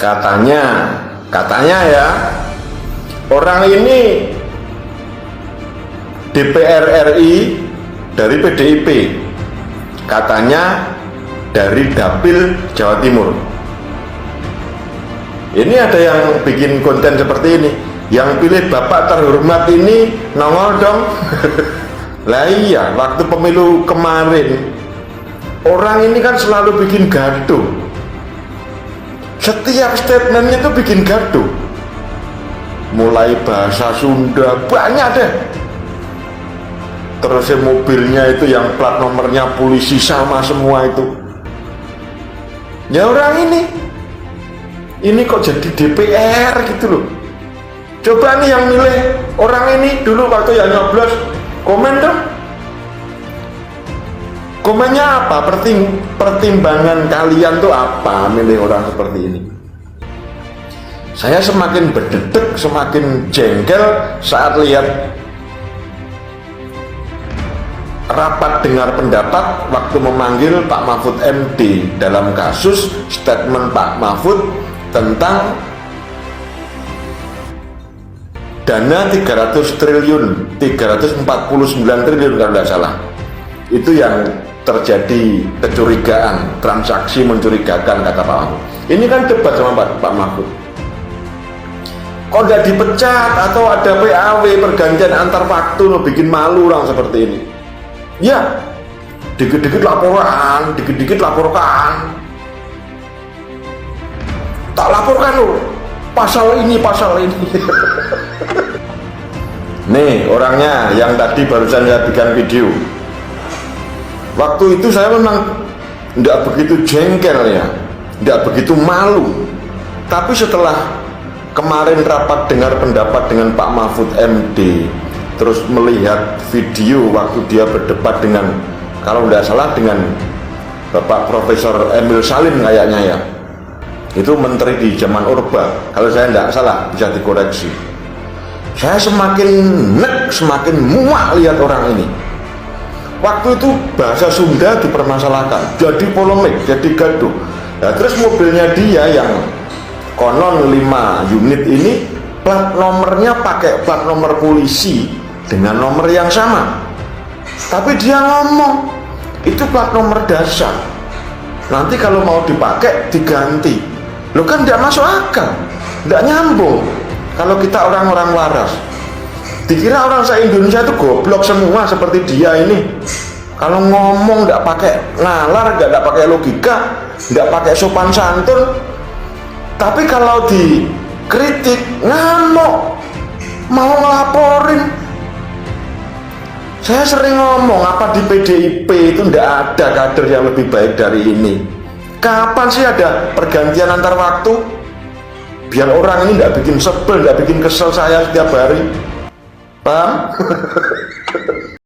katanya ya, orang ini DPR RI dari PDIP, katanya dari Dapil Jawa Timur. Ini ada yang bikin konten seperti ini, yang pilih bapak terhormat ini nongol dong. Lah iya, waktu pemilu kemarin orang ini kan selalu bikin gaduh, setiap statementnya itu bikin gaduh, mulai bahasa Sunda banyak deh, terus mobilnya itu yang plat nomornya polisi sama semua itu. Ya orang ini kok jadi DPR gitu loh. Coba nih yang milih orang ini dulu waktu yang nyoblos, komen dong. Komennya apa? Pertimbangan kalian tuh apa milih orang seperti ini? Saya semakin berdedek, semakin jengkel saat lihat rapat dengar pendapat waktu memanggil Pak Mahfud MD dalam kasus statement Pak Mahfud tentang dana 349 triliun kalau tidak salah. Itu yang terjadi kecurigaan, transaksi mencurigakan kata Pak Mahfud. Ini kan debat sama Pak Mahfud. Kok nggak dipecat atau ada PAW pergantian antar waktu lo, bikin malu orang seperti ini. Ya, dikit-dikit laporan, dikit-dikit laporkan. Tak laporkan lo, pasal ini, pasal ini. Nih orangnya yang tadi barusan saya bikin video. Waktu itu saya memang tidak begitu jengkel ya, tidak begitu malu. Tapi setelah kemarin rapat dengar pendapat dengan Pak Mahfud MD, terus melihat video waktu dia berdebat dengan, kalau tidak salah dengan Bapak Profesor Emil Salim kayaknya ya, itu menteri di zaman Orba, kalau saya tidak salah bisa dikoreksi. Saya semakin semakin muak lihat orang ini. Waktu itu bahasa Sunda dipermasalahkan, jadi polemik, jadi gaduh. Nah, terus mobilnya dia yang konon 5 unit ini plat nomornya pakai plat nomor polisi dengan nomor yang sama. Tapi dia ngomong itu plat nomor dasar. Nanti kalau mau dipakai diganti. Lo kan tidak masuk akal, tidak nyambung. Kalau kita orang-orang waras, dikira orang se-Indonesia itu goblok semua seperti dia ini. Kalau ngomong nggak pakai nalar, nggak pakai logika, nggak pakai sopan santun. Tapi kalau dikritik ngamuk, mau ngelaporin. Saya sering ngomong, apa di PDIP itu nggak ada kader yang lebih baik dari ini? Kapan sih ada pergantian antar waktu? Biar orang ini nggak bikin sebel, nggak bikin kesel saya setiap hari. Paham?